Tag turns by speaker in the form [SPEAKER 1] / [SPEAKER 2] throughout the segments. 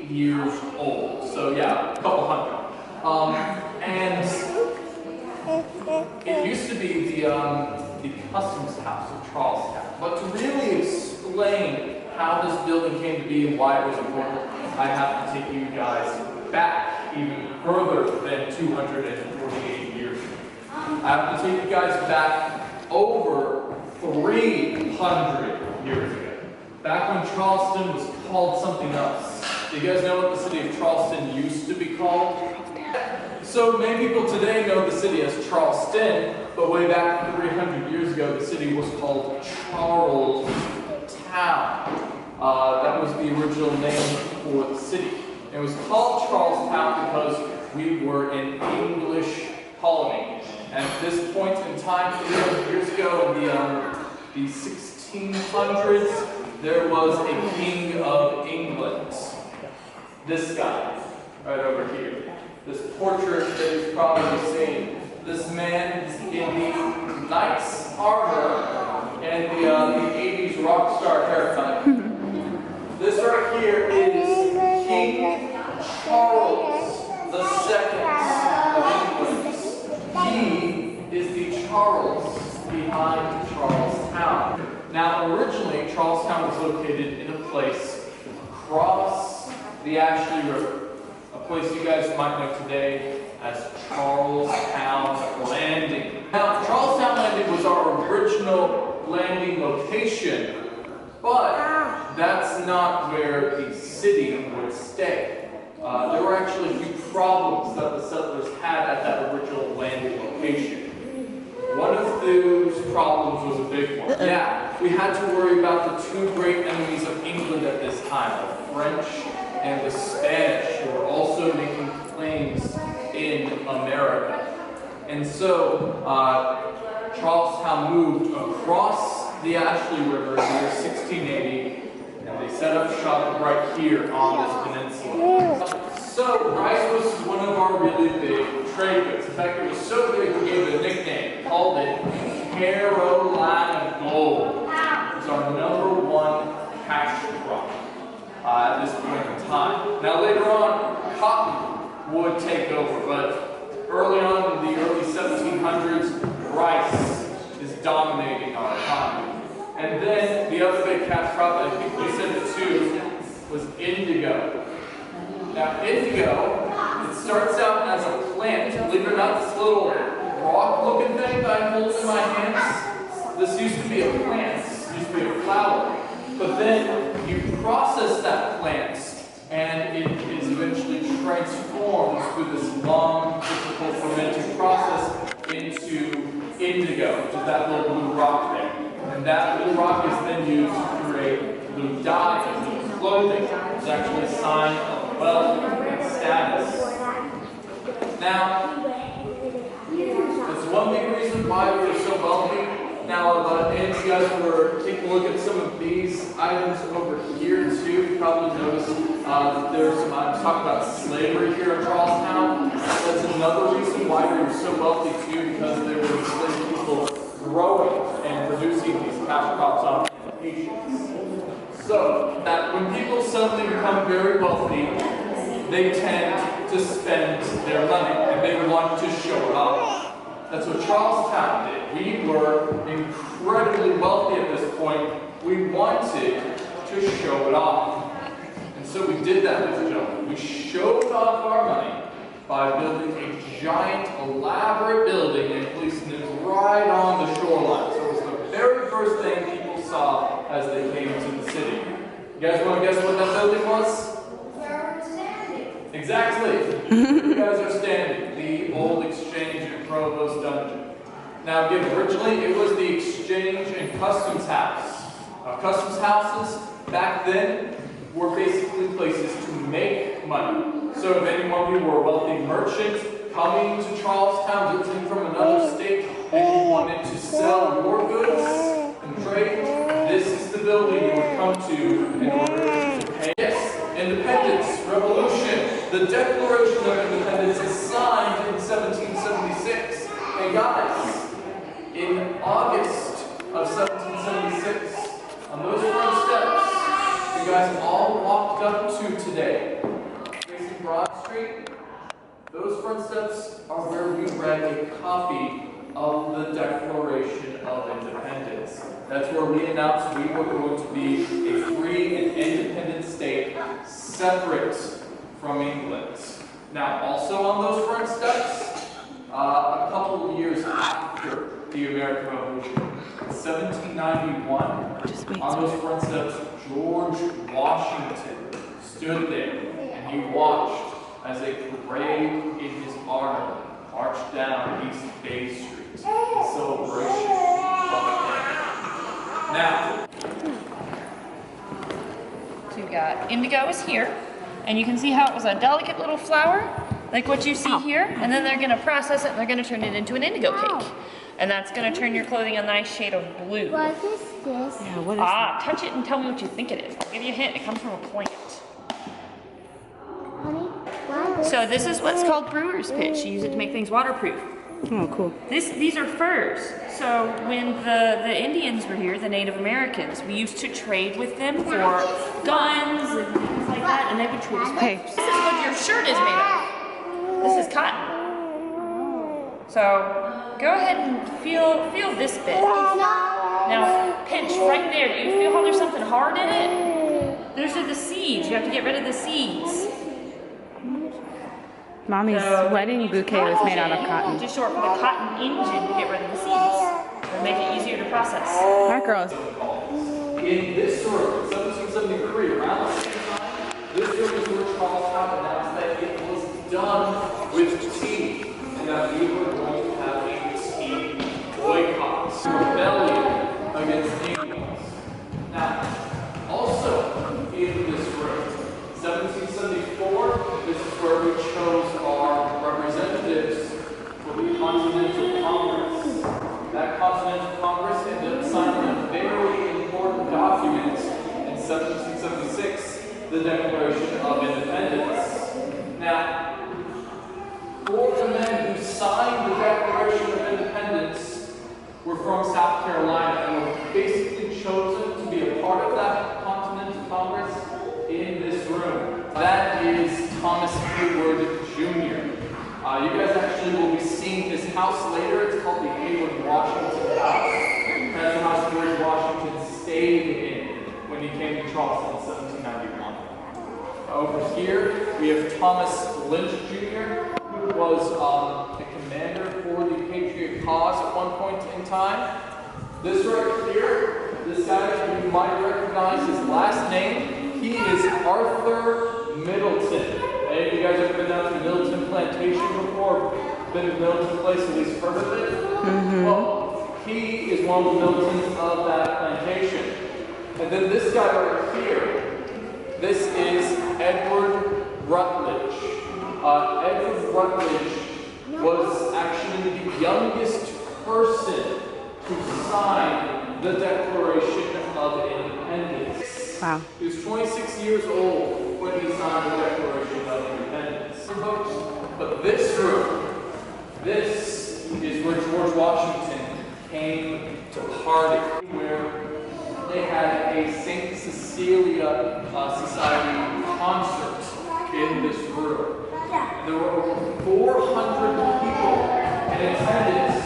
[SPEAKER 1] years old. So yeah, a couple hundred. And it used to be the customs house of Charlestown. But to really explain how this building came to be and why it was important, I have to take you guys back even further than 248 years ago. I have to take you guys back over 300 years ago. Back when Charleston was called something else. Do you guys know what the city of Charleston used to be called? So many people today know the city as Charleston, but way back 300 years ago, the city was called Charlestown. That was the original name for the city. It was called Charlestown because we were an English colony. And at this point in time, 300 years ago, in the 1600s, there was a king of England. This guy, right over here. This portrait that you've probably seen. This man is in the knight's armor and the 80s rock star haircut. This right here is King Charles II of England. He is the Charles behind Charlestown. Now, originally, Charlestown was located in a place across the Ashley River. A place you guys might know today as Charlestown Landing. Now, Charlestown Landing was our original landing location, but that's not where the city would stay. There were actually a few problems that the settlers had at that original landing location. One of those problems was a big one. Yeah, we had to worry about the two great enemies of England at this time, the French and the Spanish, who were also making claims in America. And so Charlestown moved across the Ashley River in the year 1680, and they set up shop right here on this peninsula. So rice was one of our really big trade goods. In fact, it was so big we gave it a nickname, called it Carolina Gold. It was our #1 cash crop at this point in time. Now later on, cotton would take over, but early on in the early 1700s, rice is dominating our economy. And then the other big cash crop, I think we said it too, was indigo. Now indigo, it starts out as a plant. Believe it or not, this little rock-looking thing that I hold in my hands, this used to be a plant, this used to be a flower. But then you process that plant, and it is eventually transformed through this long, difficult fermenting process into indigo, which is that little blue rock there. And that blue rock is then used to create blue dye and blue clothing. It's actually a sign of wealth and status. Now, that's one big reason why we were so wealthy. Now, and you guys were taking a look at some of these items over here too. You probably noticed that there are some items talking about slavery here in Charlestown. That's another reason why we were so wealthy too, because there were enslaved people growing and producing these cash crops on plantations. So that when people suddenly become very wealthy, they tend to spend their money and they want to show it off. That's what Charlestown did. We were incredibly wealthy at this point. We wanted to show it off. And so we did that, ladies and gentlemen. We showed off our money by building a giant, elaborate building and placing it right on the shoreline. So it was the very first thing people saw as they came to the city. You guys want to guess what that building was? Exactly. You guys are standing. The Old Exchange and Provost dungeon. Now again, originally it was the Exchange and Customs House. Customs houses back then were basically places to make money. So if anyone who were a wealthy merchant coming to Charlestown, visiting from another state, and you wanted to sell your goods and trade, this is the building you would come to in order to pay. Yes, independence, revolution. The Declaration of Independence is signed in 1776. And guys, in August of 1776, on those first steps, you guys all walked up to today, Street, those front steps are where we read a copy of the Declaration of Independence. That's where we announced we were going to be a free and independent state separate from England. Now, also on those front steps, a couple of years after the American Revolution, in 1791, on those front steps, George Washington stood there and he watched as a parade in his honor marched down East Bay Street in celebration of the king. Now,
[SPEAKER 2] so we've got indigo is here, and you can see how it was a delicate little flower, like what you see here, and then they're going to process it and they're going to turn it into an indigo cake. And that's going to turn your clothing a nice shade of blue.
[SPEAKER 3] What is this?
[SPEAKER 2] Yeah, what is that? Touch it and tell me what you think it is. I'll give you a hint. It comes from a plant.
[SPEAKER 3] Honey, what is
[SPEAKER 2] So this is what's called brewer's pitch. You use it to make things waterproof.
[SPEAKER 4] Oh, cool.
[SPEAKER 2] These are furs. So when the Indians were here, the Native Americans, we used to trade with them for guns and things like that, and they would treat us well.
[SPEAKER 4] Hey.
[SPEAKER 2] This is what your shirt is made of. This is cotton. So go ahead and feel this bit. Now pinch right there. Do you feel how there's something hard in it? Those are the seeds. You have to get rid of the seeds.
[SPEAKER 4] Mommy's wedding bouquet was made out of cotton.
[SPEAKER 2] Just short for the cotton engine to get rid of the seeds. It'll make it easier to process.
[SPEAKER 4] Our girls.
[SPEAKER 1] in this room, 1773, around the same time, this room is where Charlestown announced that it was done with tea, and that we were going to have a tea boycott, rebellion against England. Now, also in this room, 1774, this is where we chose our representatives for the Continental Congress. That Continental Congress ended up signing a very important document in 1776, the Declaration of Independence. Now, four of the men who signed the Declaration of Independence were from South Carolina and were basically chosen to be a part of that Continental Congress in this room. That is Thomas Hayward Jr. You guys actually will be seeing his house later. It's called the Hayward Washington House. That's the house George Washington stayed in when he came to Charleston in 1791. Over here, we have Thomas Lynch Jr., who was a commander for the Patriot cause at one point in time. This right here, this guy, you might recognize his last name. He is Arthur Middleton. Any of you guys ever been down to Middleton Plantation before? Been to Middleton Place, at least heard of it? Mm-hmm. Well, he is one of the Middletons of that plantation. And then this guy right here, this is Edward Rutledge. Edward Rutledge was actually the youngest person to sign the Declaration of Independence.
[SPEAKER 4] Wow.
[SPEAKER 1] He was 26 years old when he signed the Declaration of Independence. But this room, this is where George Washington came to party, where they had a St. Cecilia Society concert in this room. And there were over 400 people in attendance.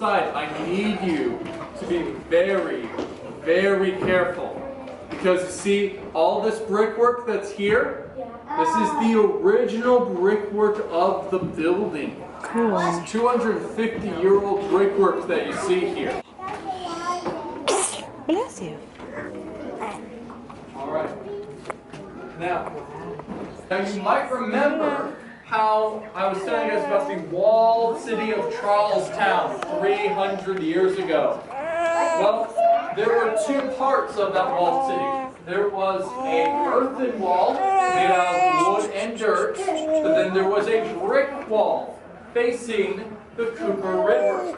[SPEAKER 1] I need you to be very, very careful. Because you see, all this brickwork that's here, this is the original brickwork of the building.
[SPEAKER 4] Cool.
[SPEAKER 1] This is 250-year-old brickwork that you see here.
[SPEAKER 4] Bless you.
[SPEAKER 1] Alright. Now you might remember how I was telling you guys about the walled city of Charlestown 300 years ago. Well, there were two parts of that walled city. There was an earthen wall made out of wood and dirt, but then there was a brick wall facing the Cooper River.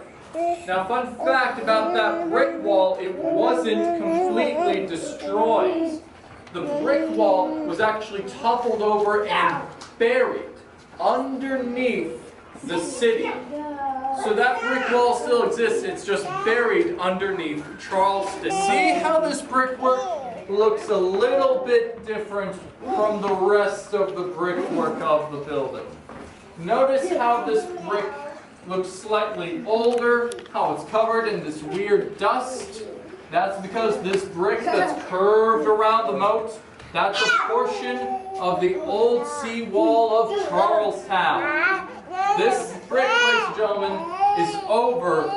[SPEAKER 1] Now, fun fact about that brick wall, it wasn't completely destroyed. the brick wall was actually toppled over and buried underneath the city. So that brick wall still exists, it's just buried underneath Charleston. See how this brickwork looks a little bit different from the rest of the brickwork of the building. Notice how this brick looks slightly older, how it's covered in this weird dust. That's because this brick that's curved around the moat, that's a portion of the old seawall of Charlestown. This brick, ladies and gentlemen, is over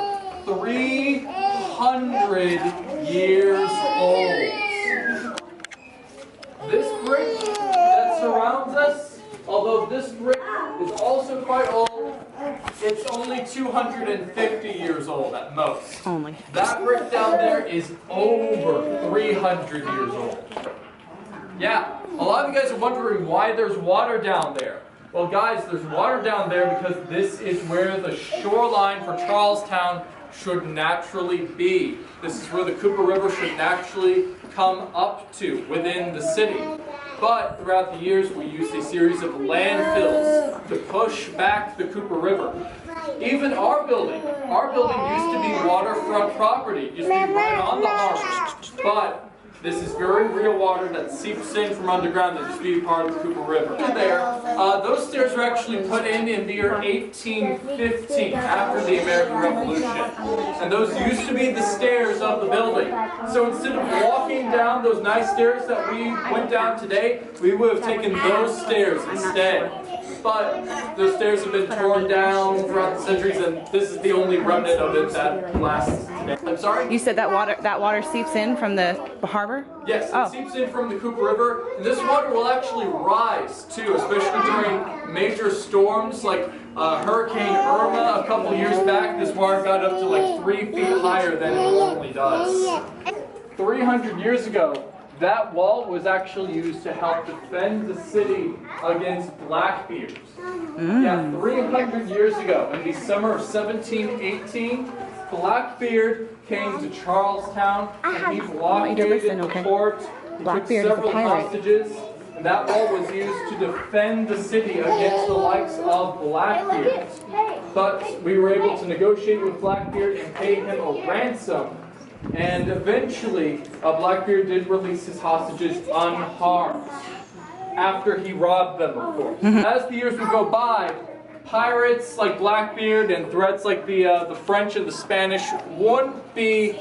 [SPEAKER 1] 300 years old. This brick that surrounds us, although this brick is also quite old, it's only 250 years old at most.
[SPEAKER 4] Only.
[SPEAKER 1] That brick down there is over 300 years old. Yeah, a lot of you guys are wondering why there's water down there. Well guys, there's water down there because this is where the shoreline for Charlestown should naturally be. This is where the Cooper River should naturally come up to within the city. But throughout the years we used a series of landfills to push back the Cooper River. Even our building used to be waterfront property. It used to be right on the harbor. But this is very real water that seeps in from underground that used to be part of the Cooper River. Those stairs were actually put in the year 1815 after the American Revolution. And those used to be the stairs of the building. So instead of walking down those nice stairs that we went down today, we would have taken those stairs instead. But those stairs have been torn down throughout the centuries, and this is the only remnant of it that lasts today. I'm sorry?
[SPEAKER 4] You said that water seeps in from the harbor?
[SPEAKER 1] Yes, it seeps in from the Cooper River, and this water will actually rise too, especially during major storms like Hurricane Irma a couple years back. This water got up to like 3 feet higher than it normally does. 300 years ago, that wall was actually used to help defend the city against Blackbeards. Yeah, 300 years ago, in the summer of 1718, Blackbeard came to Charlestown and he blockaded the fort. He took several hostages, and that wall was used to defend the city against the likes of Blackbeard. But we were able to negotiate with Blackbeard and pay him a ransom. And eventually, Blackbeard did release his hostages unharmed, after he robbed them, of course. As the years would go by, pirates like Blackbeard and threats like the French and the Spanish wouldn't be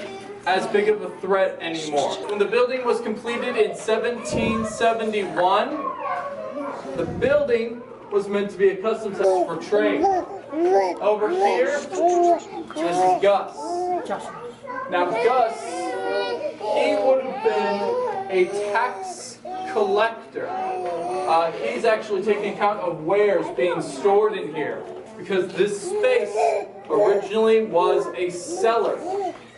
[SPEAKER 1] as big of a threat anymore. When the building was completed in 1771, the building was meant to be a custom center for trade. Over here, this is Gus. Now Gus, he would have been a tax collector. He's actually taking account of wares being stored in here, because this space originally was a cellar.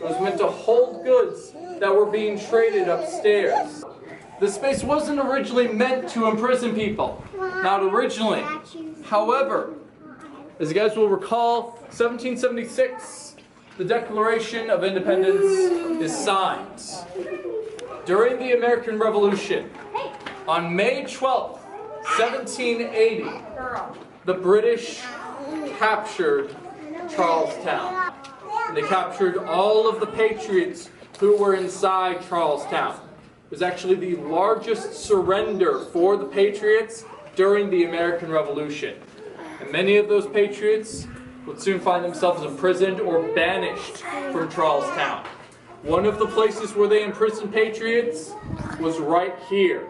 [SPEAKER 1] It was meant to hold goods that were being traded upstairs. The space wasn't originally meant to imprison people. Not originally. However, as you guys will recall, 1776, the Declaration of Independence is signed. During the American Revolution, on May 12th, 1780, the British captured Charlestown. And they captured all of the patriots who were inside Charlestown. It was actually the largest surrender for the patriots during the American Revolution. And many of those patriots would soon find themselves imprisoned or banished from Charlestown. One of the places where they imprisoned patriots was right here,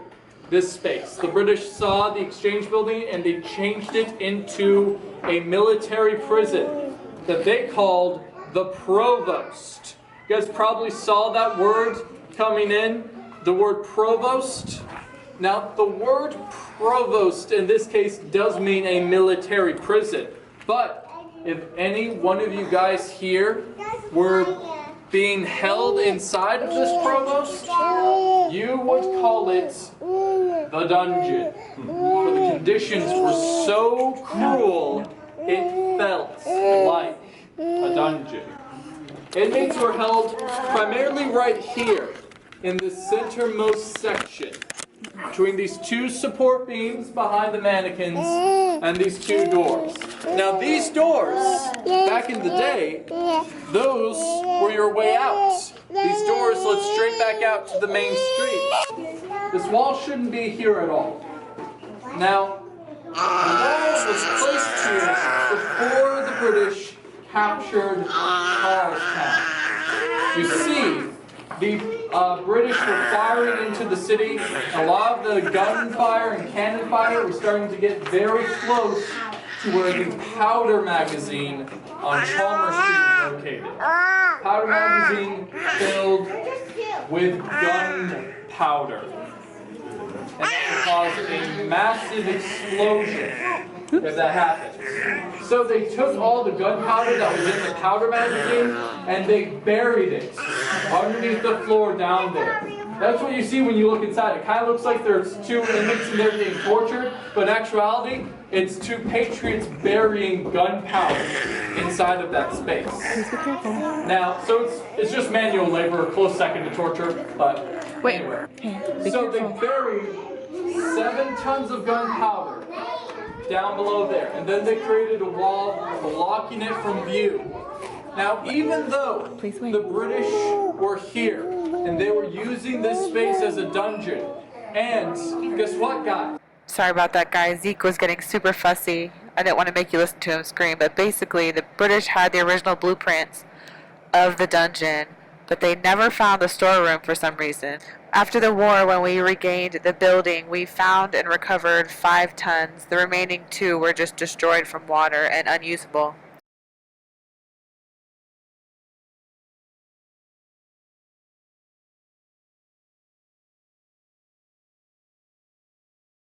[SPEAKER 1] this space. The British saw the Exchange Building and they changed it into a military prison that they called the Provost. You guys probably saw that word coming in, the word provost. Now, the word provost in this case does mean a military prison, but if any one of you guys here were being held inside of this provost, you would call it the dungeon. For the conditions were so cruel, it felt like a dungeon. Inmates were held primarily right here, in the centermost section. between these two support beams behind the mannequins and these two doors. Now these doors, back in the day, those were your way out. These doors led straight back out to the main street. This wall shouldn't be here at all. Now, the wall was placed here before the British captured Charlestown. You see, the British were firing into the city. A lot of the gunfire and cannon fire was starting to get very close to where the powder magazine on Chalmers Street is located. Powder magazine filled with gunpowder. And that would cause a massive explosion if that happened. So they took all the gunpowder that was in the powder magazine and they buried it underneath the floor down there. That's what you see when you look inside. It kind of looks like there's two inmates and they're being tortured, but in actuality, it's two patriots burying gunpowder inside of that space. Now, so it's just manual labor, a close second to torture, but anyway. So they buried 7 tons of gunpowder down below there, and then they created a wall blocking it from view. Now, even though the British were here, and they were using this space as a dungeon, and guess what, guys?
[SPEAKER 4] Sorry about that, guys. Zeke was getting super fussy. I didn't want to make you listen to him scream, but basically the British had the original blueprints of the dungeon, but they never found the storeroom for some reason. After the war, when we regained the building, we found and recovered 5 tons. The remaining 2 were just destroyed from water and unusable.